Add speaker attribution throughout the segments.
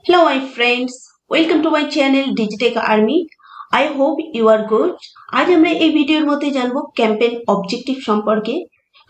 Speaker 1: Hello my friends, welcome to my channel Digitech Army. I hope you are good. আজ আমরা এই ভিডিওর মধ্যে জানবো ক্যাম্পেইন অবজেক্টিভ সম্পর্কে।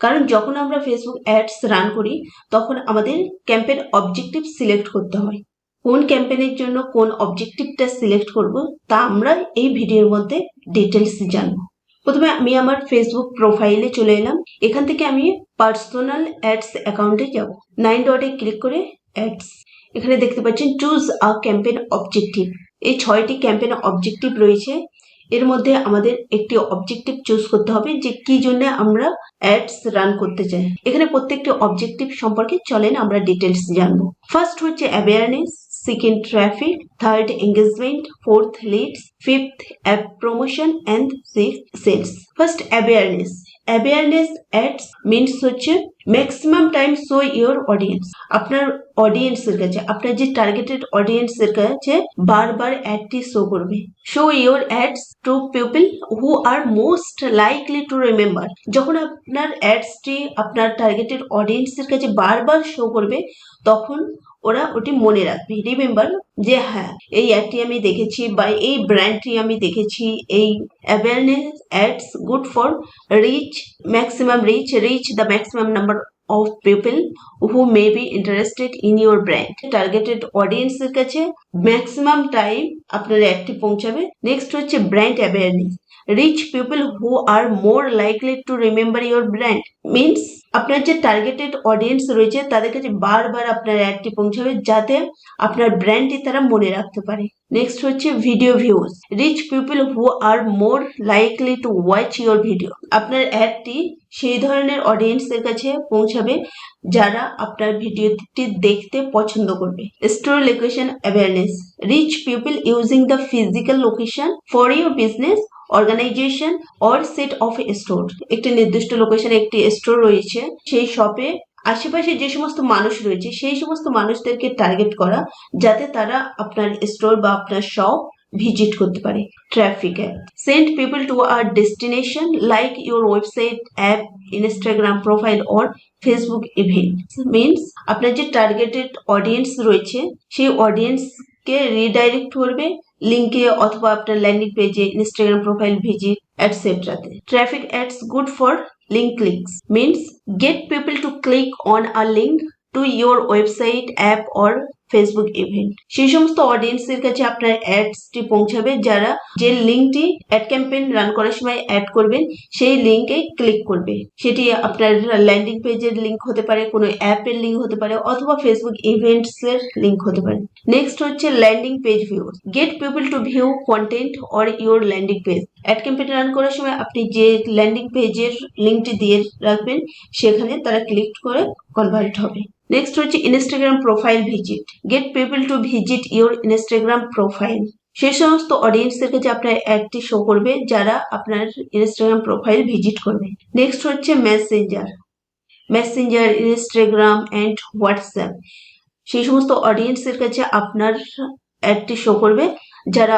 Speaker 1: কারণ যখন আমরা ফেসবুক অ্যাডস রান করি তখন আমাদের ক্যাম্পেইন অবজেক্টিভ সিলেক্ট করতে হয়। কোন ক্যাম্পেইনের জন্য কোন অবজেক্টিভটা সিলেক্ট করব তা আমরা এই ভিডিওর মধ্যে ডিটেলস জানবো। প্রথমে আমি আমার ফেসবুক প্রোফাইলে চলে এলাম। এখান থেকে আমি পার্সোনাল অ্যাডস অ্যাকাউন্টে যাব। 9 ডটে ক্লিক করে অ্যাডস, এখানে দেখতে পাচ্ছেন চুজ আ ক্যাম্পেইন অবজেক্টিভ। এই 6টি ক্যাম্পেইন অবজেক্টিভ রয়েছে। এর মধ্যে আমাদের একটি অবজেক্টিভ চুজ করতে হবে যে কি জন্য আমরা অ্যাডস রান করতে চাই। এখানে প্রত্যেকটি অবজেক্টিভ সম্পর্কে চলেন আমরা ডিটেলস জানবো। ফার্স্ট হচ্ছে awareness, second traffic, third engagement, fourth leads, fifth app promotion and sixth sales. First awareness. Awareness ads means হচ্ছে maximum time show your audience. আপনার অডিয়েন্সের কাছে, আপনার যে টার্গেটেড অডিয়েন্সের কাছে বারবার অ্যাডটি শো করবে। Show your ads to people who are most likely to remember. যখন আপনার অ্যাডসটি আপনার টার্গেটেড অডিয়েন্সের কাছে বারবার শো করবে তখন ওরা ওটি মনে রাখবে, রিমেম্বার, যে হ্যাঁ এই অ্যাডটি আমি দেখেছি বা এই ব্র্যান্ডটি আমি দেখেছি। এই awareness ads good for reach the maximum number of people who may be interested in your brand. Targeted audience এর কাছে ম্যাক্সিমাম টাইম আপনার অ্যাডটি পৌঁছাবে। নেক্সট হচ্ছে brand awareness. Reach people who are more likely to remember your brand means আপনার যে targeted audience রয়েছে তাদের কাছে বারবার আপনার অ্যাডটি পৌঁছাবে যাতে আপনার ব্র্যান্ডটি তারা মনে রাখতে পারে। নেক্সট হচ্ছে video views. Reach people who are more likely to watch your video. আপনার অ্যাডটি সেই ধরনের অডিয়েন্সের কাছে পৌঁছাবে যারা আপনার ভিডিওটি দেখতে পছন্দ করবে। Store location awareness. Reach people using the physical location for your business organisation or set of store. একটি নির্দিষ্ট লোকেশনে একটি স্টোর রয়েছে, সেই শপে আশেপাশে যে সমস্ত মানুষ রয়েছে সেই সমস্ত মানুষদেরকে টার্গেট করা যাতে তারা আপনার স্টোর বা আপনার শপ ভিজিট করতে পারে। Traffic add. Send people to a destination like your website, app, Instagram profile or Facebook event means আপনার যে টার্গেটেড অডিয়েন্স রয়েছে সেই অডিয়েন্সকে রিডাইরেক্ট করবে লিঙ্কে অথবা আপনার ল্যান্ডিং পেজে, ইনস্টাগ্রাম প্রোফাইল ভিজিট এটসেট্রাতে। Traffic ads good for link clicks means get people to click on a link to your website, app or Facebook event. সেই সমস্ত অডিয়েন্সের কাছে আপনার অ্যাডসটি পৌঁছাবে যারা যে লিঙ্কটি অ্যাড ক্যাম্পেইন রান করার সময় অ্যাড করবেন সেই লিঙ্কে ক্লিক করবে। সেটি আপনার ল্যান্ডিং পেজের লিঙ্ক হতে পারে, কোনো অ্যাপের লিঙ্ক হতে পারে অথবা ফেসবুক ইভেন্টস এর লিঙ্ক হতে পারে। নেক্সট হচ্ছে landing page views. Gate people to view content or your landing page. Ad campaign run করার সময় আপনি যে ল্যান্ডিং পেজের লিঙ্কটি দিয়ে রাখবেন সেখানে তারা ক্লিক করে কনভার্ট হবে। নেক্সট হচ্ছে Instagram profile visit. Gate people to visit your Instagram profile. সেই সমস্ত অডিয়েন্সের কাছে আপনার অ্যাডটি শো করবে যারা আপনার ইনস্টাগ্রাম প্রোফাইল ভিজিট করবে। নেক্সট হচ্ছে মেসেঞ্জার, ইনস্টাগ্রাম অ্যান্ড হোয়াটসঅ্যাপ। সেই সমস্ত অডিয়েন্সের কাছে আপনার অ্যাডটি শো করবে যারা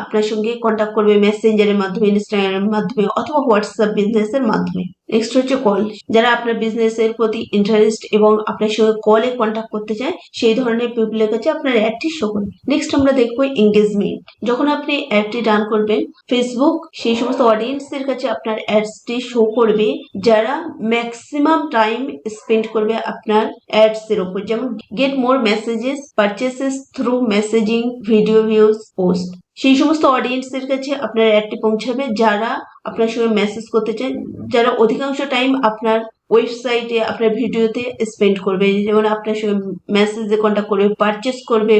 Speaker 1: আপনার সঙ্গে কন্ট্যাক্ট করবে মেসেঞ্জারের মাধ্যমে, ইনস্টাগ্রামের মাধ্যমে অথবা হোয়াটসঅ্যাপ বিজনেসের মাধ্যমে। নেক্সট হচ্ছে কল। যারা আপনার বিজনেসের প্রতি ইন্টারেস্ট এবং আপনার সঙ্গে কলে কন্ট্যাক্ট করতে চায় সেই ধরনের পিপলের কাছে আপনার অ্যাডটি শো করবে। নেক্সট আমরা দেখবো এঙ্গেজমেন্ট। যখন আপনি অ্যাডটি রান করবেন ফেসবুক সেই সমস্ত অডিয়েন্সের কাছে আপনার অ্যাডসটি শো করবে যারা ম্যাক্সিমাম টাইম স্পেন্ড করবে আপনার অ্যাডস এর উপর। যেমন get more messages, purchases through messaging, video views, post. সেই সমস্ত অডিয়েন্সের কাছে আপনার অ্যাডটি পৌঁছাবে যারা আপনার সঙ্গে মেসেজ করতে চায়, যারা অধিকাংশ টাইম আপনার ওয়েবসাইটে আপনার ভিডিওতে স্পেন্ড করবে, যেমন আপনার সঙ্গে মেসেজে কন্ট্যাক্ট করবে, পারচেস করবে,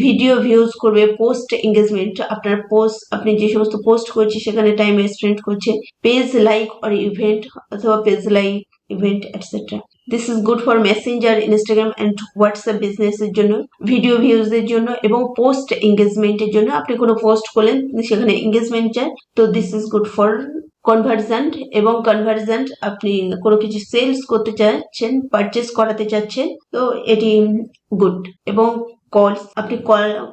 Speaker 1: ভিডিও ভিউজ করবে, পোস্ট এঙ্গেজমেন্ট, আপনার পোস্ট আপনি যে সমস্ত পোস্ট করছে সেখানে টাইম স্পেন্ড করছে, পেজ লাইক অর ইভেন্ট অথবা page like event etcetera. This is good for Messenger, Instagram and WhatsApp বিজনেসের জন্য, ভিডিও ভিউজের জন্য এবং পোস্ট এঙ্গেজমেন্টের জন্য। আপনি কোনো পোস্ট করলেন সেখানে এঙ্গেজমেন্ট চায়, তো this is good for convergent. এবং কনভার্জেন্ট আপনি কোনো কিছু সেলস করতে চাচ্ছেন, পারচেস করাতে চাচ্ছেন, তো এটি গুড। এবং কলস, আপনি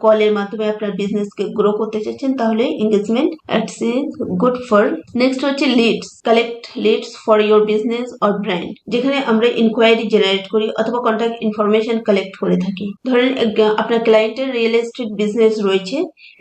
Speaker 1: কলের মাধ্যমে আপনার বিজনেসকে গ্রো করতে চাচ্ছেন, তাহলে engagement ads is good for. Next হচ্ছে leads, collect leads for your business or brand, যেখানে আমরা ইনকোয়ারি জেনারেট করি অথবা কন্ট্যাক্ট ইনফরমেশন কালেক্ট করে থাকি। ধরেন আপনার ক্লায়েন্টের রিয়েল এস্টেট বিজনেস রয়েছে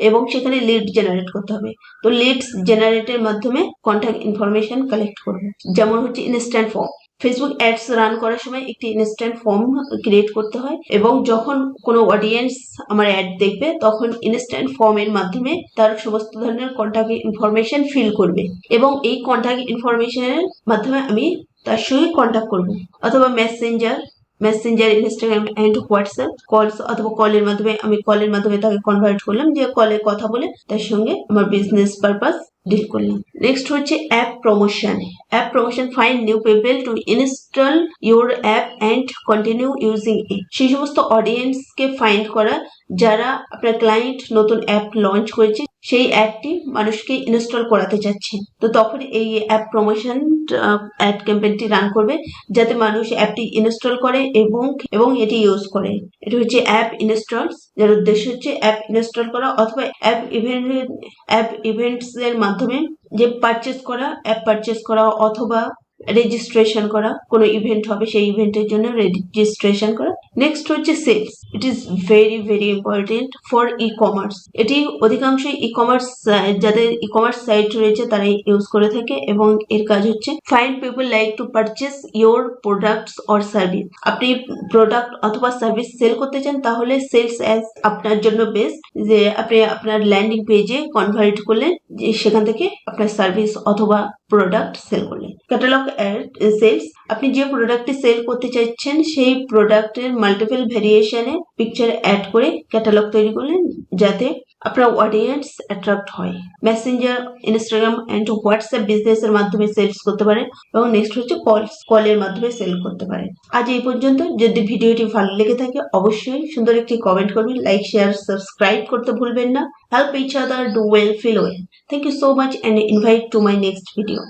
Speaker 1: এবং সেখানে লিড জেনারেট করতে হবে, তো লিডস জেনারেটের মাধ্যমে কন্ট্যাক্ট ইনফরমেশন কালেক্ট করবে। যেমন হচ্ছে instant form, Facebook ads run করার সময় একটি ইনস্ট্যান্ট ফর্ম ক্রিয়েট করতে হয় এবং যখন কোনো অডিয়েন্স আমার অ্যাড দেখবে তখন ইনস্ট্যান্ট ফর্মের মাধ্যমে তার সমস্ত ধরনের কন্ট্যাক্ট ইনফরমেশন ফিল করবে এবং এই কন্ট্যাক্ট ইনফরমেশনের মাধ্যমে আমি তার সঙ্গে কন্ট্যাক্ট করবো। অথবা মেসেঞ্জার, ইনস্টাগ্রাম অ্যান্ড হোয়াটসঅ্যাপ কলস, অথবা কলের মাধ্যমে তাকে কনভার্ট করলাম, যে কলে কথা বলে তার সঙ্গে আমার বিজনেস পারপাস ডিল করলাম। নেক্সট হচ্ছে app promotion, find new people to install your app and continue using it. সেই সমস্ত অডিয়েন্সকে ফাইন্ড করা যারা আপনার ক্লায়েন্ট নতুন অ্যাপ লঞ্চ করেছে, সেই অ্যাপটি মানুষকে ইনস্টল করাতে চাচ্ছে, তো তখন এই অ্যাপ প্রমোশন অ্যাড ক্যাম্পেইনটি রান করবে যাতে মানুষ অ্যাপটি ইনস্টল করে এবং এটি ইউজ করে। এটা হচ্ছে অ্যাপ ইনস্টলস, যার উদ্দেশ্য হচ্ছে অ্যাপ ইনস্টল করা অথবা অ্যাপ ইভেন্টস এর মাধ্যমে যে অ্যাপ পারচেস করা অথবা রেজিস্ট্রেশন করা, কোনো ইভেন্ট হবে সেই ইভেন্টের জন্য রেজিস্ট্রেশন করা। নেক্সট হচ্ছে sales, it is very very important for e commerce. এটি অধিকাংশই যাদের ই কমার্স সাইট রয়েছে তারাই ইউজ করে থাকে এবং এর কাজ হচ্ছে find people like to purchase your products or service. আপনি প্রোডাক্ট অথবা সার্ভিস সেল করতে চান, তাহলে সেলস অ্যাজ আপনার জন্য বেস্ট, যে আপনি আপনার ল্যান্ডিং পেজে কনভার্ট করলেন, যে সেখান থেকে আপনার সার্ভিস অথবা প্রোডাক্ট সেল করলেন। ক্যাটালগ সেলস, আপনি যে প্রোডাক্টটি সেল করতে চাইছেন সেই প্রোডাক্টের মাল্টিপল ভেরিয়েশনে পিকচার অ্যাড করে ক্যাটালগ তৈরি করলেন যাতে আপনার অডিয়েন্স অ্যাট্রাক্ট হয়। মেসেঞ্জার, ইনস্টাগ্রাম অ্যান্ড হোয়াটসঅ্যাপ বিজনেসের মাধ্যমে সেলস করতে পারেন এবং নেক্সট হচ্ছে কলের মাধ্যমে সেল করতে পারেন। আজ এই পর্যন্ত। যদি ভিডিওটি ভালো লেগে থাকে অবশ্যই সুন্দর একটি কমেন্ট করবেন, লাইক, শেয়ার, সাবস্ক্রাইব করতে ভুলবেন না। Help each other, do well, feel well. Thank you so much and invite to my next video.